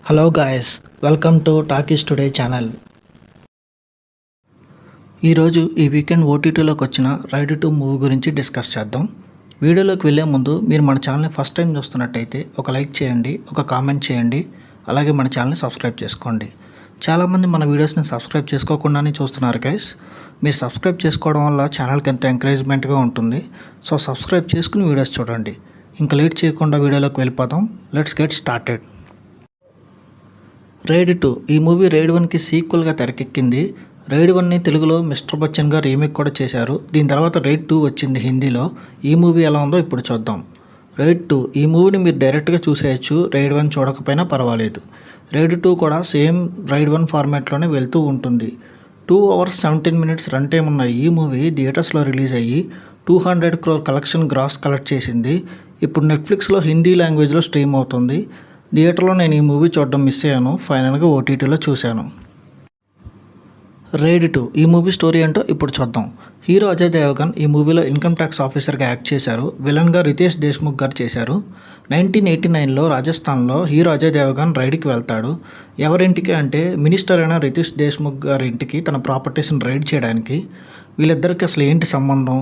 Hello guys, welcome to talkies today channel. ఈరోజు ఈ weekend ఓటీటీలోకి వచ్చిన రైడ్ 2 మూవీ గురించి డిస్కస్ చేద్దాం. వీడియోలోకి వెళ్ళే ముందు మీరు మన ఛానల్ని ఫస్ట్ టైం చూస్తున్నట్టయితే ఒక లైక్ చేయండి, ఒక కామెంట్ చేయండి, అలాగే మన ఛానల్ని సబ్స్క్రైబ్ చేసుకోండి. చాలామంది మన వీడియోస్ని సబ్స్క్రైబ్ చేసుకోకుండానే చూస్తున్నారు గైస్. మీరు సబ్స్క్రైబ్ చేసుకోవడం వల్ల ఛానల్కి ఎంతో ఎంకరేజ్మెంట్గా ఉంటుంది. సో సబ్స్క్రైబ్ చేసుకుని వీడియోస్ చూడండి. ఇంకా లేట్ చేయకుండా వీడియోలోకి వెళ్ళిపోదాం. Let's get started. రైడ్ 2 ఈ మూవీ రైడ్ 1కి సీక్వెల్గా తెరకెక్కింది. రైడ్ 1ని తెలుగులో మిస్టర్ బచ్చన్గా రీమేక్ కూడా చేశారు. దీని తర్వాత రైడ్ 2 వచ్చింది హిందీలో. ఈ మూవీ ఎలా ఉందో ఇప్పుడు చూద్దాం. రైడ్ 2 ఈ మూవీని మీరు డైరెక్ట్గా చూసేయచ్చు, రైడ్ 1 చూడకపోయినా పర్వాలేదు. రైడ్ 2 కూడా సేమ్ రైడ్ 1 ఫార్మాట్లోనే వెళ్తూ ఉంటుంది. 2 hours 17 minutes రన్ టైం ఉన్న ఈ మూవీ థియేటర్స్లో రిలీజ్ అయ్యి 200 crore కలెక్షన్ గ్రాస్ కలెక్ట్ చేసింది. ఇప్పుడు నెట్ఫ్లిక్స్లో హిందీ లాంగ్వేజ్లో స్ట్రీమ్ అవుతుంది. థియేటర్లో నేను ఈ మూవీ చూడడం మిస్ అయ్యాను, ఫైనల్గా ఓటీటీలో చూశాను. రైడ్ 2 ఈ మూవీ స్టోరీ ఏంటో ఇప్పుడు చూద్దాం. హీరో అజయ్ దేవగన్ ఈ మూవీలో ఇన్కమ్ ట్యాక్స్ ఆఫీసర్గా యాక్ట్ చేశారు. విలన్గా రితేష్ దేశ్ముఖ్ గారు చేశారు. 1989లో రాజస్థాన్లో హీరో అజయ్ దేవగన్ రైడ్కి వెళ్తాడు. ఎవరింటికి అంటే మినిస్టర్ అయిన రితేష్ దేశ్ముఖ్ గారి ఇంటికి, తన ప్రాపర్టీస్ని రైడ్ చేయడానికి. వీళ్ళిద్దరికి అసలు ఏంటి సంబంధం,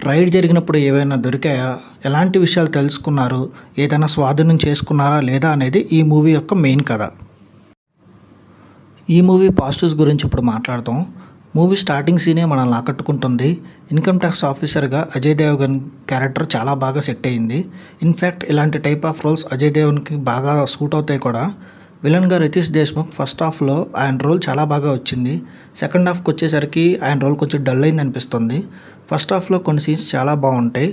రైడ్ జరిగినప్పుడు ఏవైనా దొరికాయా, ఎలాంటి విషయాలు తెలుసుకున్నారు, ఏదైనా స్వాధీనం చేసుకున్నారా లేదా అనేది ఈ మూవీ యొక్క మెయిన్ కథ. ఈ మూవీ పాజిటివ్స్ గురించి ఇప్పుడు మాట్లాడదాం. మూవీ స్టార్టింగ్ సీనే మనల్ని ఆకట్టుకుంటుంది. ఇన్కమ్ ట్యాక్స్ ఆఫీసర్గా అజయ్ దేవగన్ క్యారెక్టర్ చాలా బాగా సెట్ అయ్యింది. ఇన్ఫ్యాక్ట్ ఇలాంటి టైప్ ఆఫ్ రోల్స్ అజయ్ దేవగన్కి బాగా సూట్ అవుతాయి కూడా. విలన్గా రితేష్ దేశ్ముఖ్ ఫస్ట్ హాఫ్లో ఆయన రోల్ చాలా బాగా వచ్చింది. సెకండ్ హాఫ్కి వచ్చేసరికి ఆయన రోల్ కొంచెం డల్ అయింది అనిపిస్తుంది. ఫస్ట్ హాఫ్లో కొన్ని సీన్స్ చాలా బాగుంటాయి.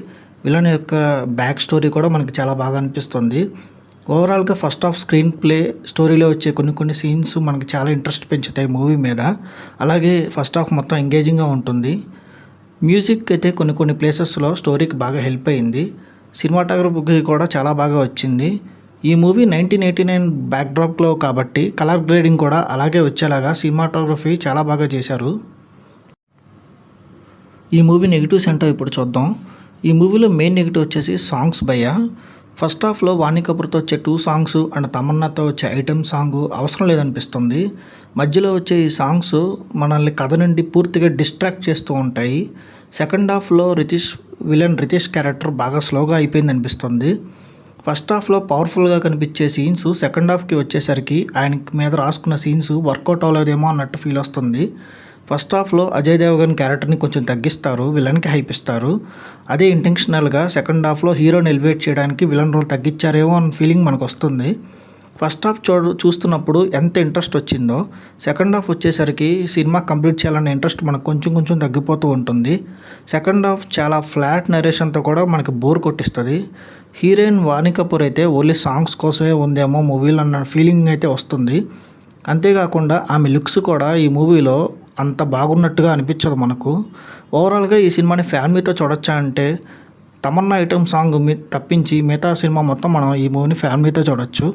విలన్ యొక్క బ్యాక్ స్టోరీ కూడా మనకి చాలా బాగా అనిపిస్తుంది. ఓవరాల్గా ఫస్ట్ హాఫ్ స్క్రీన్ ప్లే, స్టోరీలో వచ్చే కొన్ని సీన్స్ మనకి చాలా ఇంట్రెస్ట్ పెంచుతాయి మూవీ మీద. అలాగే ఫస్ట్ హాఫ్ మొత్తం ఎంగేజింగ్గా ఉంటుంది. మ్యూజిక్ అయితే కొన్ని ప్లేసెస్లో స్టోరీకి బాగా హెల్ప్ అయింది. సినిమాటోగ్రఫీ కూడా చాలా బాగా వచ్చింది. ఈ మూవీ 1989 బ్యాక్డ్రాప్లో కాబట్టి కలర్ గ్రేడింగ్ కూడా అలాగే వచ్చేలాగా సినిమాటోగ్రఫీ చాలా బాగా చేశారు. ఈ మూవీ నెగిటివ్స్ ఏంటో ఇప్పుడు చూద్దాం. ఈ మూవీలో మెయిన్ నెగిటివ్ వచ్చేసి సాంగ్స్ భయ్య. ఫస్ట్ హాఫ్లో వాణి కపూర్తో వచ్చే 2 సాంగ్స్ అండ్ తమన్నాతో వచ్చే ఐటెం సాంగ్ అవసరం లేదనిపిస్తుంది. మధ్యలో వచ్చే ఈ సాంగ్స్ మనల్ని కథ నుండి పూర్తిగా డిస్ట్రాక్ట్ చేస్తూ ఉంటాయి. సెకండ్ హాఫ్లో విలన్ రితేష్ క్యారెక్టర్ బాగా స్లోగా అయిపోయింది అనిపిస్తుంది. ఫస్ట్ హాఫ్లో పవర్ఫుల్గా కనిపించే సీన్స్ సెకండ్ హాఫ్కి వచ్చేసరికి ఆయన మీద రాసుకున్న సీన్స్ వర్కౌట్ అవ్వలేదేమో అన్నట్టు ఫీల్ వస్తుంది. ఫస్ట్ హాఫ్లో అజయ్ దేవగన్ క్యారెక్టర్ని కొంచెం తగ్గిస్తారు, విలన్కి హైప్ ఇస్తారు. అదే ఇంటెన్షనల్గా సెకండ్ హాఫ్లో హీరోని ఎలివేట్ చేయడానికి విలన్ రోల్ తగ్గించారేమో అన్న ఫీలింగ్ మనకు వస్తుంది. ఫస్ట్ హాఫ్ చూస్తున్నప్పుడు ఎంత ఇంట్రెస్ట్ వచ్చిందో సెకండ్ హాఫ్ వచ్చేసరికి సినిమా కంప్లీట్ చేయాలన్న ఇంట్రెస్ట్ మనకు కొంచెం తగ్గిపోతూ ఉంటుంది. సెకండ్ హాఫ్ చాలా ఫ్లాట్ నరేషన్తో కూడా మనకి బోర్ కొట్టిస్తుంది. హీరోయిన్ వాణి కపూర్ అయితే ఓన్లీ సాంగ్స్ కోసమే ఉందేమో మూవీలో అన్న ఫీలింగ్ అయితే వస్తుంది. అంతేకాకుండా ఆమె లుక్స్ కూడా ఈ మూవీలో అంత బాగున్నట్టుగా అనిపించదు మనకు. ఓవరాల్గా ఈ సినిమాని ఫ్యామిలీతో చూడొచ్చా అంటే తమన్నా ఐటమ్ సాంగ్ తప్పించి మిగతా సినిమా మొత్తం మనం ఈ మూవీని ఫ్యామిలీతో చూడొచ్చు.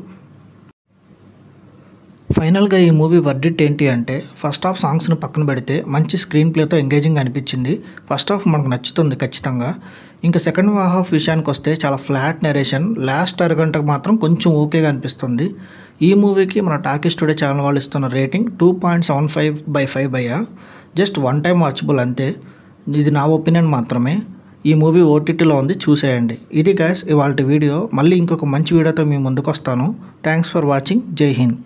ఫైనల్గా ఈ మూవీ వర్డిట్ ఏంటి అంటే ఫస్ట్ హాఫ్ సాంగ్స్ని పక్కన పెడితే మంచి స్క్రీన్ ప్లేతో ఎంగేజింగ్ అనిపించింది. ఫస్ట్ హాఫ్ మనకు నచ్చుతుంది ఖచ్చితంగా. ఇంకా సెకండ్ హాఫ్ విషయానికి వస్తే చాలా ఫ్లాట్ నరేషన్, లాస్ట్ అరగంటకు మాత్రం కొంచెం ఓకేగా అనిపిస్తుంది. ఈ మూవీకి మన టాకీస్ టుడే ఛానల్ వాళ్ళు ఇస్తున్న రేటింగ్ 2.75/5 భయ్య. జస్ట్ వన్ టైం వాచబుల్ అంతే. ఇది నా ఒపీనియన్ మాత్రమే. ఈ మూవీ ఓటీటీలో ఉంది, చూసేయండి. ఇది గైస్ ఇవాల్టి వీడియో. మళ్ళీ ఇంకొక మంచి వీడియోతో మీ ముందుకు వస్తాను. Thanks for watching. జై హింద్.